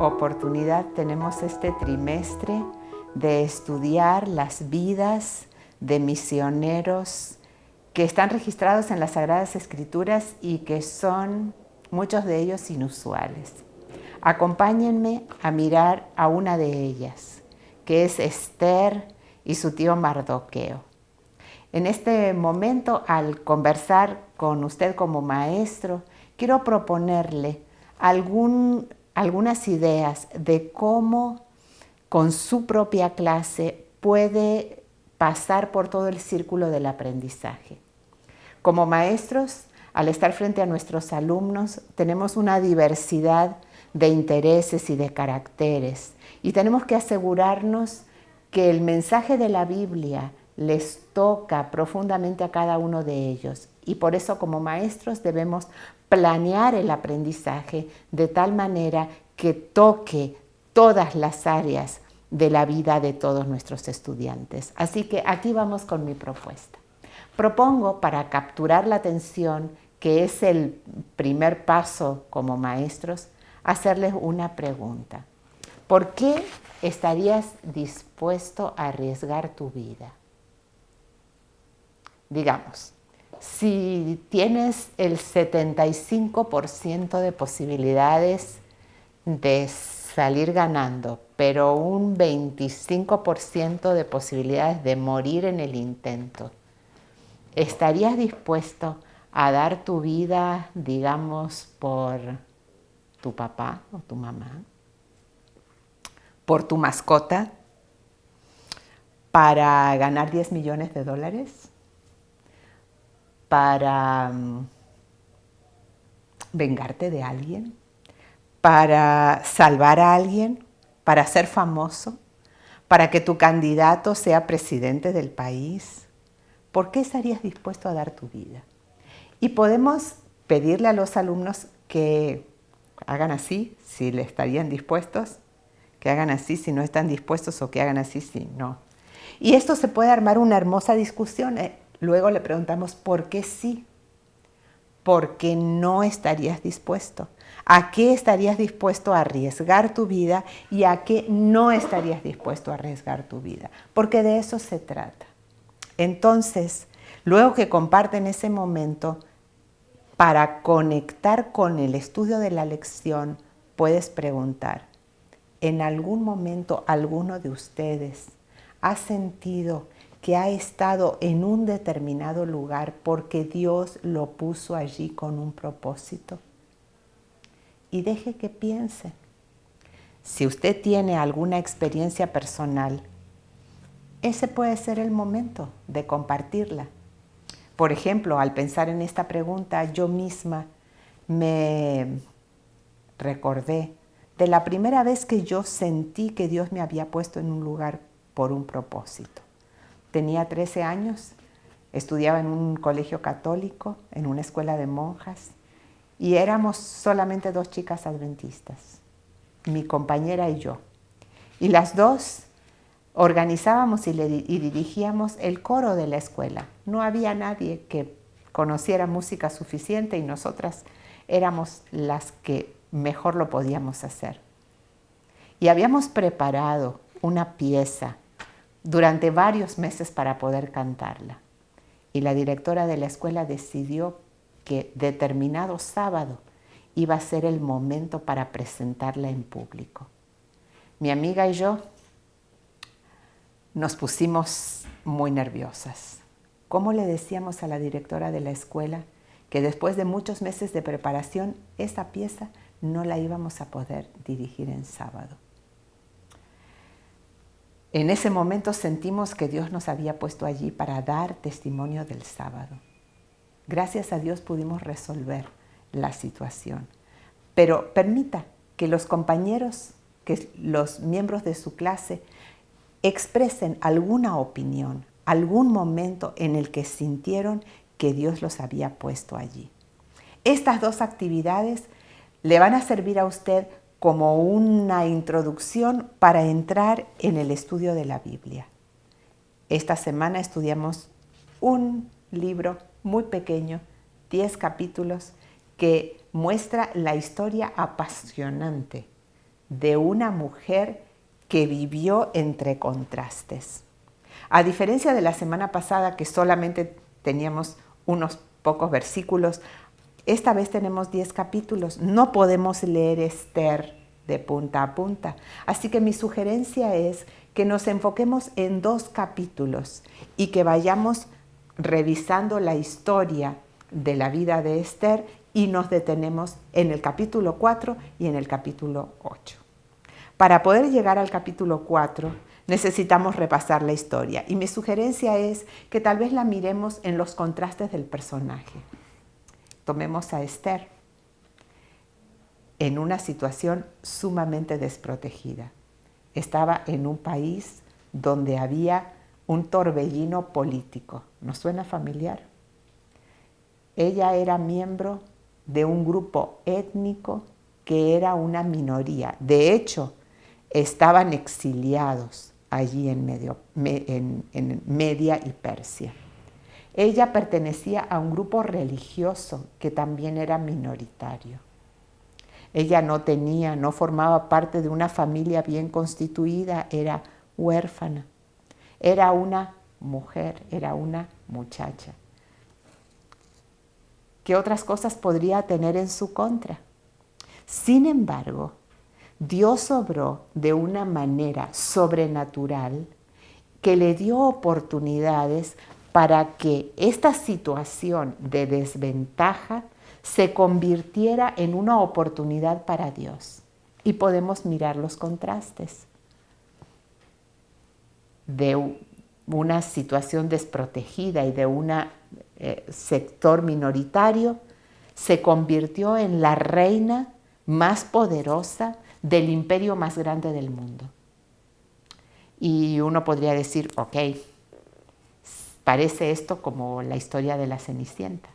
oportunidad tenemos este trimestre de estudiar las vidas de misioneros que están registrados en las Sagradas Escrituras y que son muchos de ellos inusuales. Acompáñenme a mirar a una de ellas, que es Esther y su tío Mardoqueo. En este momento, al conversar con usted como maestro, quiero proponerle algunas ideas de cómo con su propia clase puede pasar por todo el círculo del aprendizaje. Como maestros, al estar frente a nuestros alumnos, tenemos una diversidad de intereses y de caracteres y tenemos que asegurarnos que el mensaje de la Biblia les toca profundamente a cada uno de ellos y por eso como maestros debemos planear el aprendizaje de tal manera que toque todas las áreas de la vida de todos nuestros estudiantes. Así que aquí vamos con mi propuesta. Propongo, para capturar la atención, que es el primer paso como maestros, hacerles una pregunta. ¿Por qué estarías dispuesto a arriesgar tu vida? Digamos, si tienes el 75% de posibilidades de salir ganando, pero un 25% de posibilidades de morir en el intento, ¿estarías dispuesto a dar tu vida, digamos, por tu papá o tu mamá? ¿Por tu mascota? ¿Para ganar $10 millones? ¿Para vengarte de alguien? ¿Para salvar a alguien? ¿Para ser famoso? ¿Para que tu candidato sea presidente del país? ¿Por qué estarías dispuesto a dar tu vida? Y podemos pedirle a los alumnos que hagan así, si le estarían dispuestos, que hagan así si no están dispuestos o que hagan así si no. Y esto se puede armar una hermosa discusión. Luego le preguntamos, ¿por qué sí? ¿Por qué no estarías dispuesto? ¿A qué estarías dispuesto a arriesgar tu vida y a qué no estarías dispuesto a arriesgar tu vida? Porque de eso se trata. Entonces, luego que comparten ese momento, para conectar con el estudio de la lección, puedes preguntar, ¿en algún momento alguno de ustedes ha sentido que ha estado en un determinado lugar porque Dios lo puso allí con un propósito? Y deje que piense. Si usted tiene alguna experiencia personal, ese puede ser el momento de compartirla. Por ejemplo, al pensar en esta pregunta, yo misma me recordé de la primera vez que yo sentí que Dios me había puesto en un lugar por un propósito. Tenía 13 años, estudiaba en un colegio católico, en una escuela de monjas, y éramos solamente 2 chicas adventistas, mi compañera y yo. Y las dos organizábamos y dirigíamos el coro de la escuela. No había nadie que conociera música suficiente y nosotras éramos las que mejor lo podíamos hacer. Y habíamos preparado una pieza durante varios meses para poder cantarla. Y la directora de la escuela decidió que determinado sábado iba a ser el momento para presentarla en público. Mi amiga y yo nos pusimos muy nerviosas. ¿Cómo le decíamos a la directora de la escuela que después de muchos meses de preparación, esa pieza no la íbamos a poder dirigir en sábado? En ese momento sentimos que Dios nos había puesto allí para dar testimonio del sábado. Gracias a Dios pudimos resolver la situación. Pero permita que los compañeros, que los miembros de su clase expresen alguna opinión, algún momento en el que sintieron que Dios los había puesto allí. Estas 2 actividades le van a servir a usted como una introducción para entrar en el estudio de la Biblia. Esta semana estudiamos un libro muy pequeño, 10 capítulos, que muestra la historia apasionante de una mujer que vivió entre contrastes. A diferencia de la semana pasada, que solamente teníamos unos pocos versículos, esta vez tenemos 10 capítulos. No podemos leer Esther de punta a punta. Así que mi sugerencia es que nos enfoquemos en 2 capítulos y que vayamos revisando la historia de la vida de Esther y nos detenemos en el capítulo 4 y en el capítulo 8. Para poder llegar al capítulo 4 necesitamos repasar la historia y mi sugerencia es que tal vez la miremos en los contrastes del personaje. Tomemos a Esther en una situación sumamente desprotegida. Estaba en un país donde había un torbellino político. ¿Nos suena familiar? Ella era miembro de un grupo étnico que era una minoría. De hecho, estaban exiliados allí en Media y Persia. Ella pertenecía a un grupo religioso que también era minoritario. Ella no formaba parte de una familia bien constituida, era huérfana. Era una mujer, era una muchacha. ¿Qué otras cosas podría tener en su contra? Sin embargo, Dios obró de una manera sobrenatural que le dio oportunidades para que esta situación de desventaja se convirtiera en una oportunidad para Dios. Y podemos mirar los contrastes de una situación desprotegida y de un sector minoritario, se convirtió en la reina más poderosa del imperio más grande del mundo. Y uno podría decir, ok, parece esto como la historia de la Cenicienta,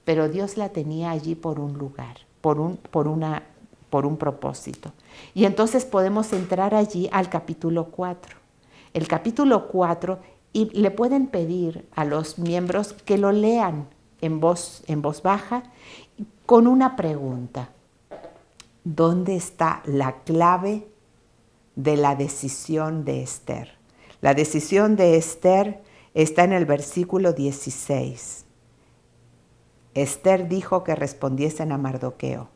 pero Dios la tenía allí por un lugar, por un propósito. Y entonces podemos entrar allí al capítulo 4. El capítulo 4, y le pueden pedir a los miembros que lo lean en voz baja con una pregunta. ¿Dónde está la clave de la decisión de Esther? La decisión de Esther está en el versículo 16. Esther dijo que respondiesen a Mardoqueo: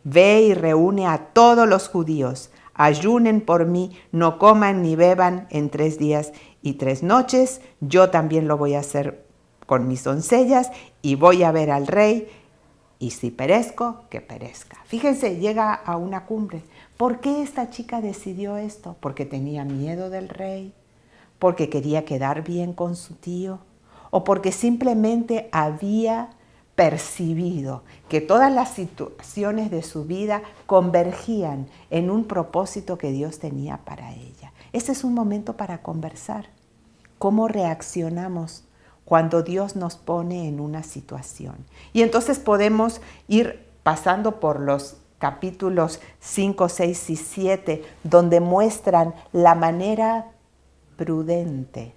ve y reúne a todos los judíos, ayunen por mí, no coman ni beban en 3 días y 3 noches. Yo también lo voy a hacer con mis doncellas y voy a ver al rey. Y si perezco, que perezca. Fíjense, llega a una cumbre. ¿Por qué esta chica decidió esto? ¿Porque tenía miedo del rey? ¿Porque quería quedar bien con su tío? ¿O porque simplemente había percibido que todas las situaciones de su vida convergían en un propósito que Dios tenía para ella? Ese es un momento para conversar. ¿Cómo reaccionamos cuando Dios nos pone en una situación? Y entonces podemos ir pasando por los capítulos 5, 6 y 7, donde muestran la manera prudente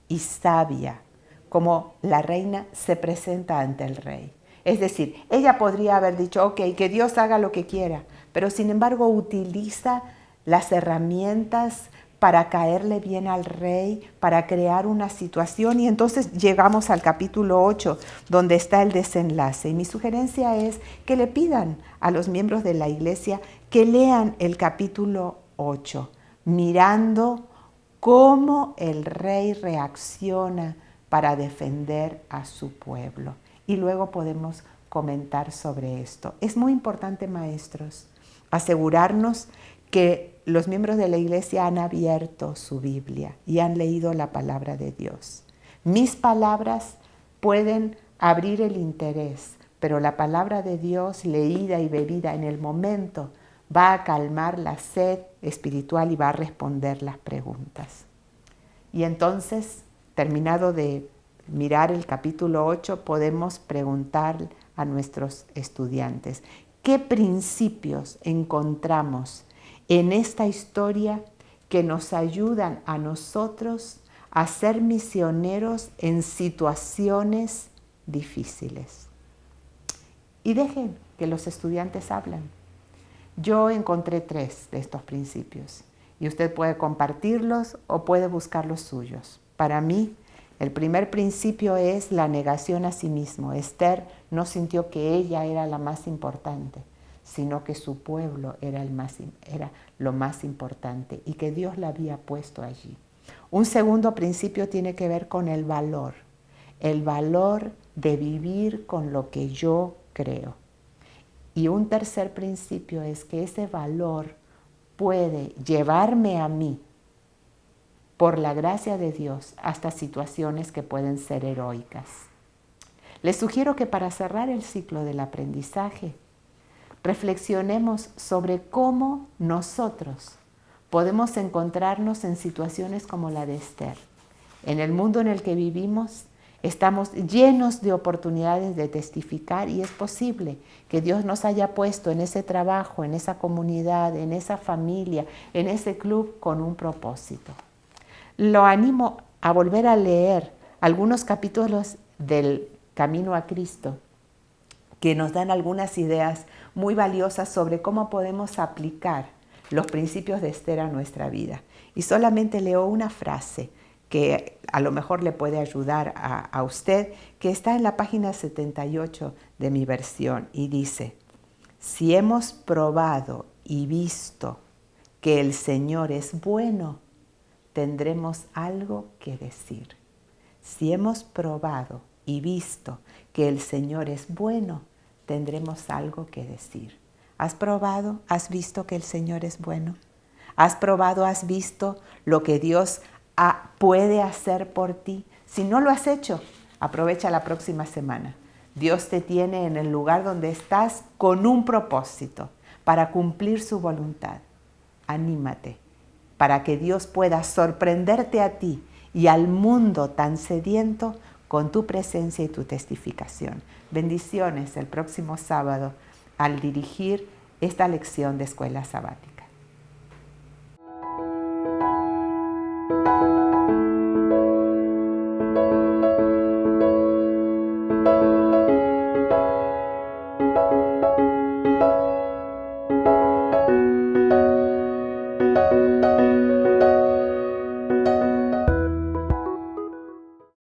y sabia como la reina se presenta ante el rey. Es decir, ella podría haber dicho, ok, que Dios haga lo que quiera, pero sin embargo utiliza las herramientas para caerle bien al rey, para crear una situación, y entonces llegamos al capítulo 8, donde está el desenlace. Y mi sugerencia es que le pidan a los miembros de la iglesia que lean el capítulo 8, mirando cómo el rey reacciona para defender a su pueblo. Y luego podemos comentar sobre esto. Es muy importante, maestros, asegurarnos que los miembros de la iglesia han abierto su Biblia y han leído la palabra de Dios. Mis palabras pueden abrir el interés, pero la palabra de Dios, leída y bebida en el momento, va a calmar la sed espiritual y va a responder las preguntas. Y entonces, terminado de mirar el capítulo 8, podemos preguntar a nuestros estudiantes, ¿qué principios encontramos en esta historia que nos ayudan a nosotros a ser misioneros en situaciones difíciles? Y dejen que los estudiantes hablen. Yo encontré 3 de estos principios y usted puede compartirlos o puede buscar los suyos. Para mí, el primer principio es la negación a sí mismo. Esther no sintió que ella era la más importante, sino que su pueblo era lo más importante y que Dios la había puesto allí. Un segundo principio tiene que ver con el valor de vivir con lo que yo creo. Y un tercer principio es que ese valor puede llevarme a mí, por la gracia de Dios, hasta situaciones que pueden ser heroicas. Les sugiero que para cerrar el ciclo del aprendizaje, reflexionemos sobre cómo nosotros podemos encontrarnos en situaciones como la de Esther. En el mundo en el que vivimos, estamos llenos de oportunidades de testificar y es posible que Dios nos haya puesto en ese trabajo, en esa comunidad, en esa familia, en ese club con un propósito. Lo animo a volver a leer algunos capítulos del Camino a Cristo que nos dan algunas ideas muy valiosas sobre cómo podemos aplicar los principios de Esther a nuestra vida. Y solamente leo una frase que a lo mejor le puede ayudar a usted, que está en la página 78 de mi versión y dice: si hemos probado y visto que el Señor es bueno, tendremos algo que decir. Si hemos probado y visto que el Señor es bueno, tendremos algo que decir. ¿Has probado? ¿Has visto que el Señor es bueno? ¿Has probado? ¿Has visto lo que Dios puede hacer por ti? Si no lo has hecho, aprovecha la próxima semana. Dios te tiene en el lugar donde estás con un propósito para cumplir su voluntad. Anímate para que Dios pueda sorprenderte a ti y al mundo tan sediento con tu presencia y tu testificación. Bendiciones el próximo sábado al dirigir esta lección de Escuela Sabática.